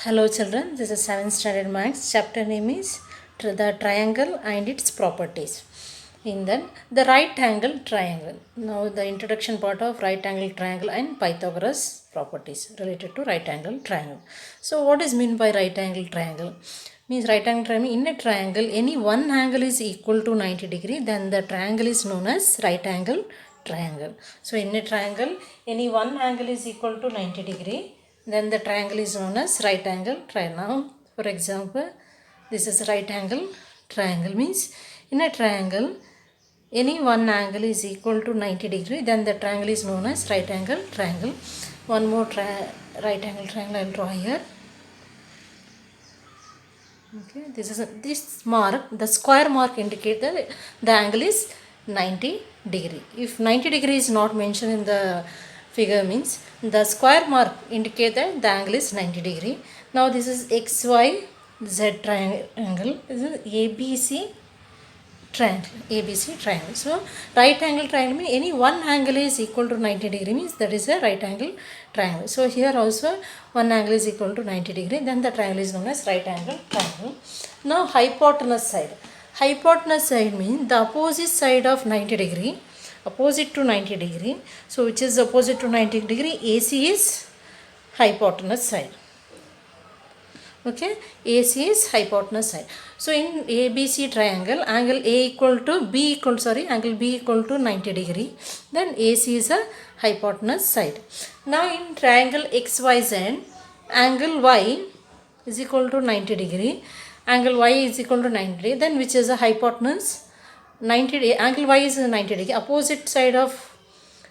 Hello children, this is 7th standard maths. Chapter name is the triangle and its properties. In then the right angle triangle. Now the introduction part of right angle triangle and Pythagoras properties related to right angle triangle. So what is meant by right angle triangle? Means right angle triangle, in a triangle any one angle is equal to 90 degree, then the triangle is known as right angle triangle. So in a triangle any one angle is equal to 90 degree, then the triangle is known as right angle triangle. Now for example, this is right angle triangle. Means in a triangle any one angle is equal to 90 degree, then the triangle is known as right angle triangle. One more right angle triangle I will draw here. Okay, this mark, the square mark indicate that the angle is 90 degree. If 90 degree is not mentioned in the figure, means the square mark indicate that the angle is 90 degree. Now this is XYZ triangle. This is ABC triangle. So right angle triangle means any one angle is equal to 90 degree, means that is a right angle triangle. So here also one angle is equal to 90 degree, then the triangle is known as right angle triangle. Now hypotenuse side. Hypotenuse side means the opposite side of 90 degree, opposite to 90 degree. So which is opposite to 90 degree? AC is hypotenuse side. Okay, AC is hypotenuse side. So in ABC triangle, angle angle B equal to 90 degree, then AC is a hypotenuse side. Now in triangle XYZ, angle Y is equal to 90 degree, angle Y is equal to 90 degree, then which is a hypotenuse 90 degree, angle Y is 90 degree, opposite side of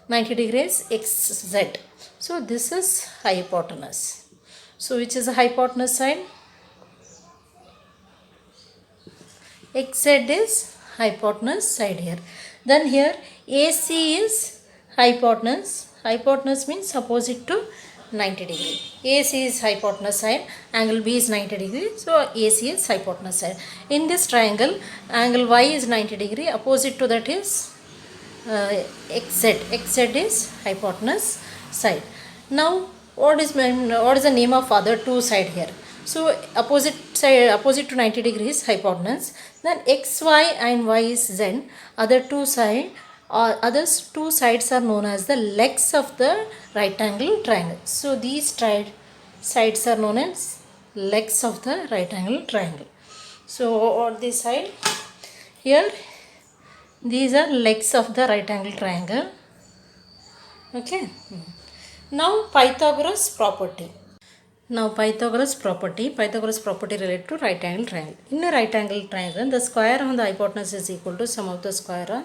90 degrees XZ. So this is hypotenuse. So which is a hypotenuse side? XZ is hypotenuse side here. Then here AC is hypotenuse. Hypotenuse means opposite to 90 degree. AC is hypotenuse side, angle B is 90 degree. So AC is hypotenuse side. In this triangle, angle Y is 90 degree. Opposite to that is XZ. XZ is hypotenuse side. Now what is the name of other two side here? So opposite to 90 degrees hypotenuse, then XY and Y is Z. Others two sides are known as the legs of the right angle triangle. So these sides are known as legs of the right angle triangle. So on this side here, these are legs of the right angle triangle. Okay. Now Pythagoras property. Now Pythagoras property related to right angle triangle. In a right angle triangle, the square on the hypotenuse is equal to sum of the square on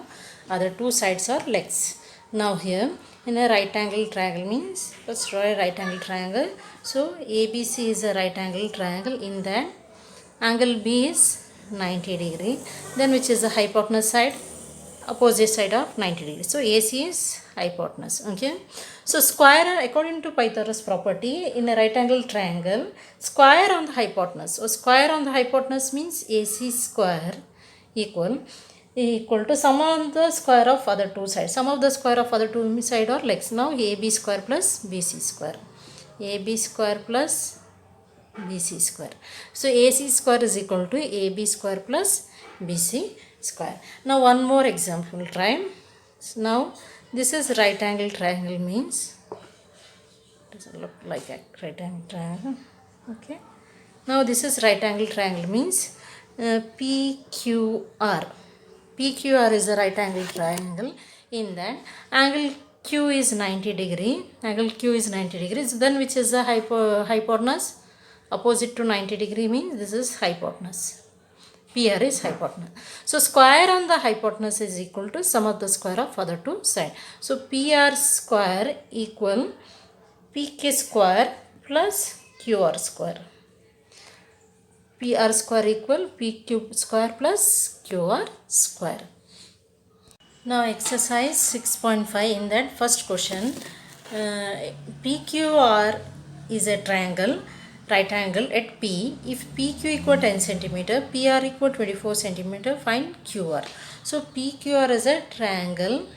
other two sides or legs. Now here in a right angle triangle means, let's draw a right angle triangle. So ABC is a right angle triangle. In that angle B is 90 degree, then which is the hypotenuse side, opposite side of 90 degree. So AC is hypotenuse. Okay. So square, according to Pythagoras property, in a right angle triangle, square on the hypotenuse. So square on the hypotenuse means AC square equal to sum of the square of other two sides. Sum of the square of other two side or legs. Now AB square plus BC square. AB square plus BC square. So AC square is equal to AB square plus BC square. Now one more example we'll try. Now this is right angle triangle means, does it look like a right angle triangle? Okay. Now this is right angle triangle means PQR. PQR is a right angle triangle. In that angle Q is 90 degree. Angle Q is 90 degrees. Then which is the hypotenuse? Opposite to 90 degree means this is hypotenuse. PR is hypotenuse. So square on the hypotenuse is equal to sum of the square of other two sides. So PR square equal PK square plus QR square. PR square equal PQ square plus QR square. Now exercise 6.5, in that first question, PQR is a triangle, right angle at P. If PQ equal 10 centimeter, PR equal 24 centimeter, find QR. So PQR is a triangle.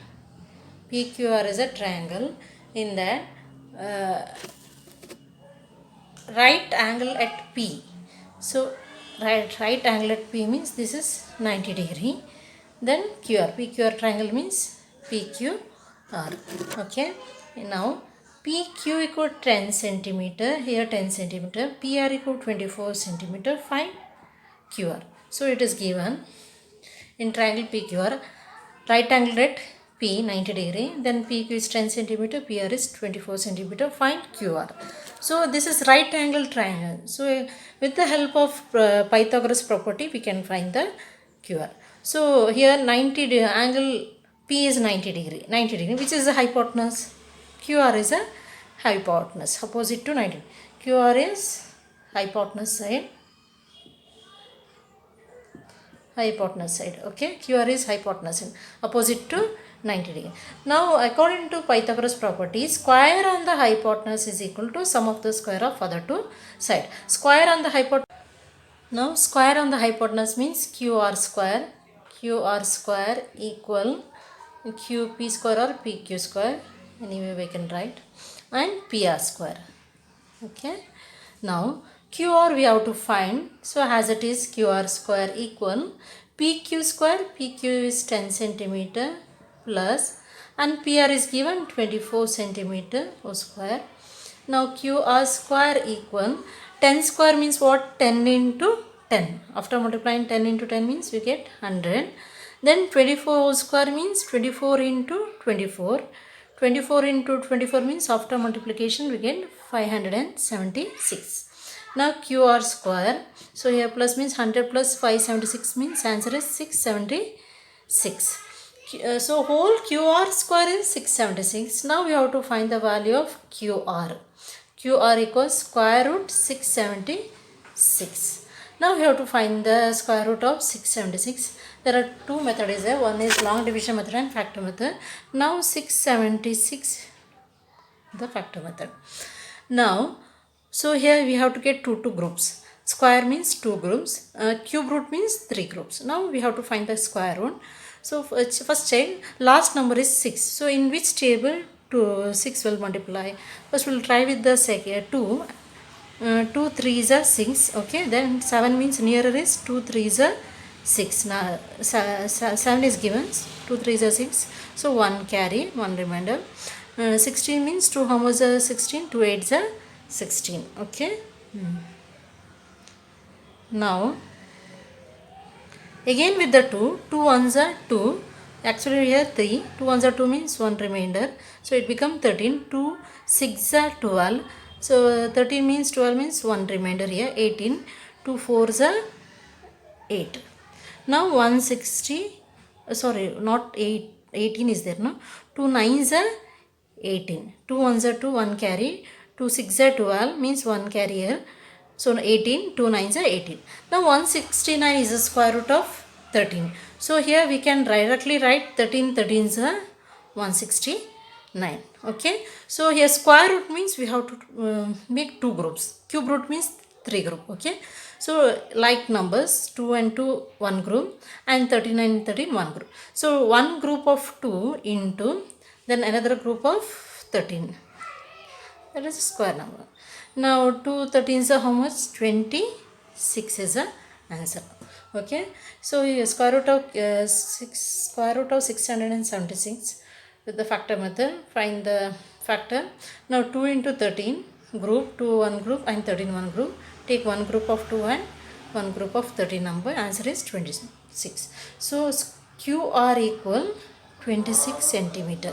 PQR is a triangle. In that right angle at P. So right angle at P means this is 90 degree. Then QR, PQR triangle means PQR. Okay. Now PQ equal 10 centimeter. Here 10 centimeter. PR equal 24 centimeter. Find QR. So it is given in triangle PQR, right angle at P 90 degree, then PQ is 10 centimeter, PR is 24 centimeter. Find QR. So this is right angle triangle. So with the help of Pythagoras property, we can find the QR. So here angle P is 90 degree, which is the hypotenuse. QR is a hypotenuse, opposite to 90. QR is hypotenuse side. Hypotenuse side. Okay, QR is hypotenuse opposite to 90 degree. Now according to Pythagoras property, square on the hypotenuse is equal to sum of the square of other two side. Square on the hypotenuse. Now square on the hypotenuse means QR square. QR square equal QP square or PQ square, anyway we can write, and PR square. Okay. Now QR we have to find. So as it is, QR square equal PQ square. PQ is 10 centimeter plus, and PR is given 24 centimeter square. Now QR square equal 10 square means what? 10 into 10. After multiplying 10 into 10 means we get 100. Then 24 square means 24 into 24. 24 into 24 means after multiplication we get 576. Now QR square. So here plus means 100 plus 576 means answer is 676. So whole QR square is 676. Now we have to find the value of QR. QR equals square root 676. Now we have to find the square root of 676. There are two methods there. One is long division method and factor method. Now 676, the factor method. Now, so here we have to get two groups. Square means two groups. Cube root means three groups. Now we have to find the square root. So first check, last number is 6. So in which table 6 will multiply? First we will try with the second 2. 2 3s are 6. Okay, then 7 means nearer is 2 3s are 6. Now 7 is given, 2 3s are 6. So 1 carry, 1 remainder. 16 means 2 how much are 16? 2 8s are 16. Okay. Now again with the 2 1s are 2. Actually here 3. 2 1s are 2 means 1 remainder. So it becomes 13. 2 6 are 12. So 13 means 12 means 1 remainder here. 18. 2 4s are 8. Now 160. Sorry, not 8. 18 is there, no? 2 9s are 18. 2 1s are 2, 1 carry. 2 6 are 12 means 1 carry here. So 18, 2 9s are 18. Now 169 is the square root of 13. So here we can directly write 13 13s are 169. Okay. So here square root means we have to make two groups. Cube root means three group. Okay. So like numbers 2 and 2 one group, and 39 and 13 one group. So one group of 2 into then another group of 13. That is a square number. Now 2 13s are how much? 26 is the answer. Okay. So square root of 676 with the factor method. Find the factor. Now 2 into 13 group, 2 one group and 13 one group. Take one group of 2 and one group of 13 number. Answer is 26. So QR equal 26 centimeter.